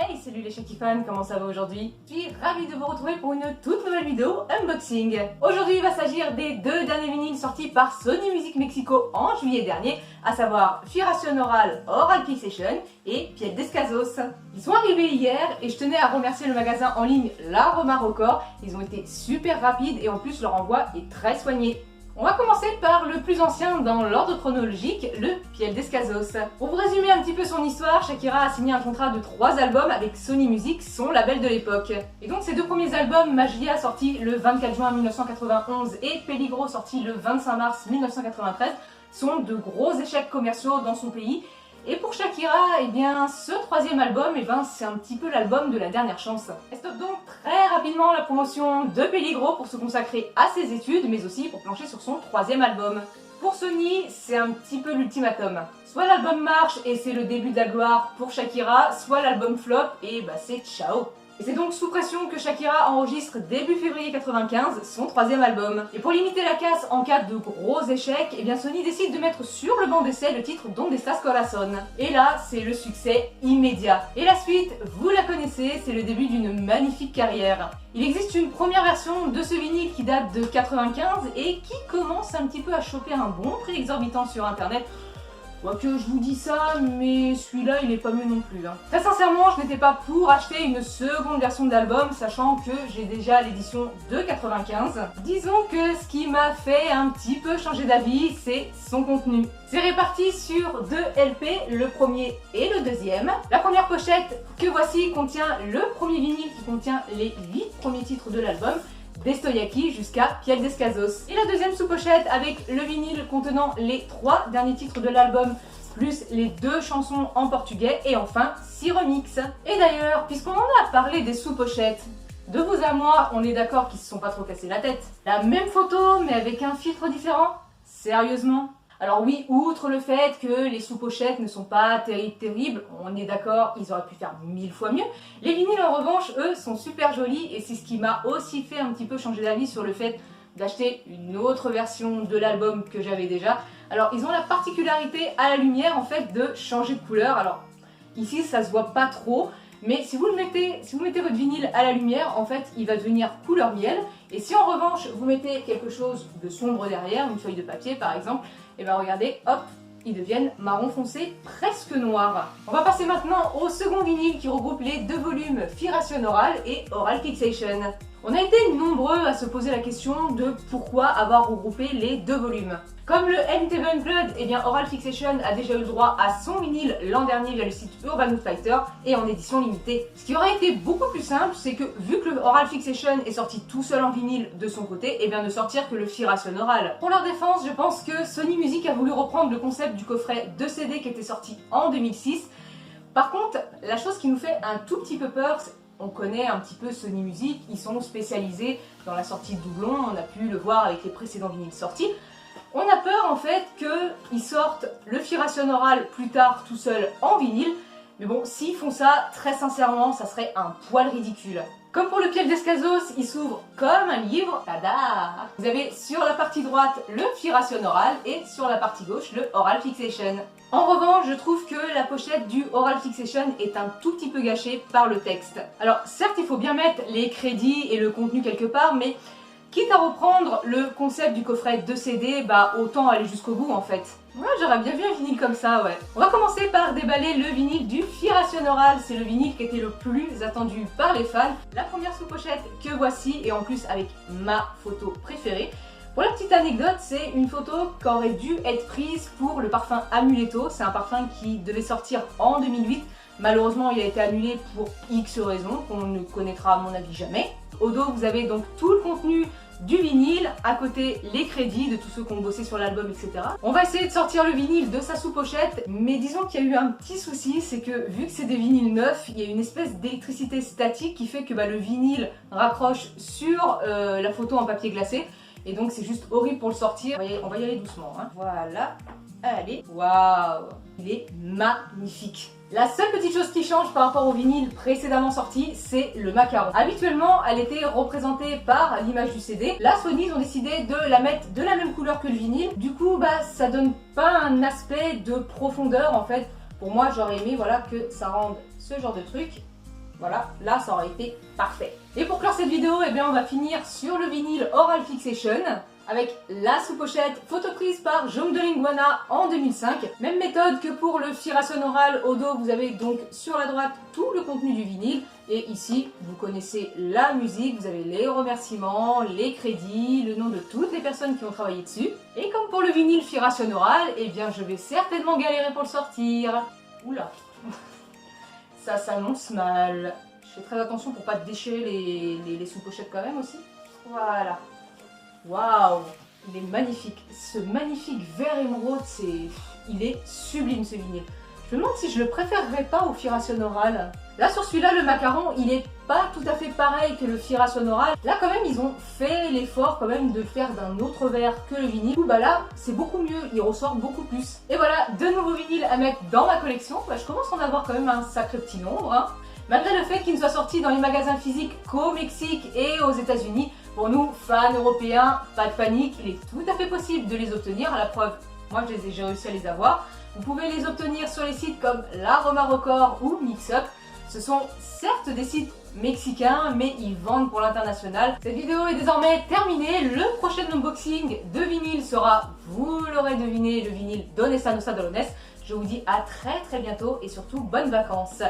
Hey, salut les Shaki fans, comment ça va aujourd'hui? Je suis ravie de vous retrouver pour une toute nouvelle vidéo unboxing. Aujourd'hui, il va s'agir des deux derniers vinyles sortis par Sony Music Mexico en juillet dernier, à savoir Firación Oral Oral Fixation et Piel Descalzos. Ils sont arrivés hier et je tenais à remercier le magasin en ligne L'Aroma Record. Ils ont été super rapides et en plus leur envoi est très soigné. On va commencer par le plus ancien dans l'ordre chronologique, le Piel Descalzos. Pour vous résumer un petit peu son histoire, Shakira a signé un contrat de 3 albums avec Sony Music, son label de l'époque. Et donc ces deux premiers albums, Magia sorti le 24 juin 1991 et Peligro sorti le 25 mars 1993, sont de gros échecs commerciaux dans son pays. Et pour Shakira, eh bien, ce troisième album, c'est un petit peu l'album de la dernière chance. Elle stoppe donc très rapidement la promotion de Peligro pour se consacrer à ses études, mais aussi pour plancher sur son troisième album. Pour Sony, c'est un petit peu l'ultimatum. Soit l'album marche et c'est le début de la gloire pour Shakira, soit l'album flop et c'est ciao. Et c'est donc sous pression que Shakira enregistre début février 95 son troisième album. Et pour limiter la casse en cas de gros échecs, eh bien Sony décide de mettre sur le banc d'essai le titre Donde Estás Corazón. Et là, c'est le succès immédiat. Et la suite, vous la connaissez, c'est le début d'une magnifique carrière. Il existe une première version de ce vinyle qui date de 95 et qui commence un petit peu à choper un bon prix exorbitant sur internet. Quoique je vous dis ça, mais celui-là il est pas mieux non plus. Très sincèrement, je n'étais pas pour acheter une seconde version de l'album, sachant que j'ai déjà l'édition de 95. Disons que ce qui m'a fait un petit peu changer d'avis, c'est son contenu. C'est réparti sur 2 LP, le premier et le deuxième. La première pochette que voici contient le premier vinyle qui contient les 8 premiers titres de l'album, d'Estoy jusqu'à Piel Descalzos. Et la deuxième sous-pochette avec le vinyle contenant les 3 derniers titres de l'album, plus les 2 chansons en portugais et enfin 6 remixes. Et d'ailleurs, puisqu'on en a parlé des sous-pochettes, de vous à moi, on est d'accord qu'ils se sont pas trop cassés la tête. La même photo mais avec un filtre différent? Sérieusement? Alors oui, outre le fait que les sous-pochettes ne sont pas terribles, on est d'accord, ils auraient pu faire 1000 fois mieux. Les vinyles en revanche, eux, sont super jolis et c'est ce qui m'a aussi fait un petit peu changer d'avis sur le fait d'acheter une autre version de l'album que j'avais déjà. Alors ils ont la particularité à la lumière en fait de changer de couleur. Alors ici ça se voit pas trop, mais si vous mettez votre vinyle à la lumière, en fait il va devenir couleur miel. Et si en revanche vous mettez quelque chose de sombre derrière, une feuille de papier par exemple, et bien regardez, hop, ils deviennent marron foncé, presque noirs. On va passer maintenant au second vinyle qui regroupe les 2 volumes Firación Oral et Oral Fixation. On a été nombreux à se poser la question de pourquoi avoir regroupé les 2 volumes. Comme le MTV Unplugged, eh bien Oral Fixation a déjà eu le droit à son vinyle l'an dernier via le site Urban Outfitter et en édition limitée. Ce qui aurait été beaucoup plus simple, c'est que vu que le Oral Fixation est sorti tout seul en vinyle de son côté, eh bien ne sortir que le Firación Oral. Pour leur défense, je pense que Sony Music a voulu reprendre le concept du coffret 2 CD qui était sorti en 2006. Par contre, la chose qui nous fait un tout petit peu peur, on connaît un petit peu Sony Music, ils sont spécialisés dans la sortie de doublons, on a pu le voir avec les précédents vinyles sortis. On a peur en fait qu'ils sortent le Firación Oral plus tard tout seul en vinyle, mais bon, s'ils font ça, très sincèrement, ça serait un poil ridicule. Comme pour le Piel Descalzos, il s'ouvre comme un livre, tada! Vous avez sur la partie droite le Firación Oral et sur la partie gauche le Oral Fixation. En revanche, je trouve que la pochette du Oral Fixation est un tout petit peu gâchée par le texte. Alors certes, il faut bien mettre les crédits et le contenu quelque part, mais quitte à reprendre le concept du coffret 2 CD, autant aller jusqu'au bout en fait. Ouais, j'aurais bien vu un vinyle comme ça, ouais. On va commencer par déballer le vinyle du Firación Oral. C'est le vinyle qui était le plus attendu par les fans. La première sous-pochette que voici, et en plus avec ma photo préférée. Pour la petite anecdote, c'est une photo qui aurait dû être prise pour le parfum Amuleto. C'est un parfum qui devait sortir en 2008. Malheureusement, il a été annulé pour X raisons qu'on ne connaîtra à mon avis jamais. Au dos, vous avez donc tout le contenu du vinyle, à côté les crédits de tous ceux qui ont bossé sur l'album, etc. On va essayer de sortir le vinyle de sa sous-pochette, mais disons qu'il y a eu un petit souci, c'est que vu que c'est des vinyles neufs, il y a une espèce d'électricité statique qui fait que le vinyle raccroche sur la photo en papier glacé, et donc c'est juste horrible pour le sortir. On va y aller doucement, hein. Voilà, allez, waouh, il est magnifique. La seule petite chose qui change par rapport au vinyle précédemment sorti, c'est le macaron. Habituellement, elle était représentée par l'image du CD. Là, Sony, ils ont décidé de la mettre de la même couleur que le vinyle. Du coup, ça donne pas un aspect de profondeur en fait. Pour moi, j'aurais aimé que ça rende ce genre de truc Voilà, là ça aurait été parfait. Et pour clore cette vidéo, eh bien, on va finir sur le vinyle Oral Fixation avec la sous-pochette photo prise par Jaume de Linguana en 2005. Même méthode que pour le Firason Oral. Au dos, vous avez donc sur la droite tout le contenu du vinyle. Et ici, vous connaissez la musique, vous avez les remerciements, les crédits, le nom de toutes les personnes qui ont travaillé dessus. Et comme pour le vinyle Firason Oral, eh bien je vais certainement galérer pour le sortir. Oula, ça s'annonce mal. Je fais très attention pour pas déchirer les sous-pochettes quand même aussi. Voilà. Waouh, il est magnifique. Ce magnifique vert émeraude, il est sublime ce vinyle. Je me demande si je le préférerais pas au Firason Oral. Là sur celui-là, le macaron, il est pas tout à fait pareil que le Firason Oral. Là quand même, ils ont fait l'effort quand même de faire d'un autre verre que le vinyle. Bah là, c'est beaucoup mieux, il ressort beaucoup plus. Et voilà, de nouveaux vinyles à mettre dans ma collection. Bah, je commence à en avoir quand même un sacré petit nombre. Hein. Malgré le fait qu'il ne soit sorti dans les magasins physiques qu'au Mexique et aux États-Unis, pour nous, fans européens, pas de panique, il est tout à fait possible de les obtenir. À la preuve, moi j'ai réussi à les avoir. Vous pouvez les obtenir sur les sites comme La Roma Record ou Mixup. Ce sont certes des sites mexicains, mais ils vendent pour l'international. Cette vidéo est désormais terminée. Le prochain unboxing de vinyle sera, vous l'aurez deviné, le vinyle d'Onesta Nosa Dolones. Je vous dis à très bientôt et surtout bonnes vacances.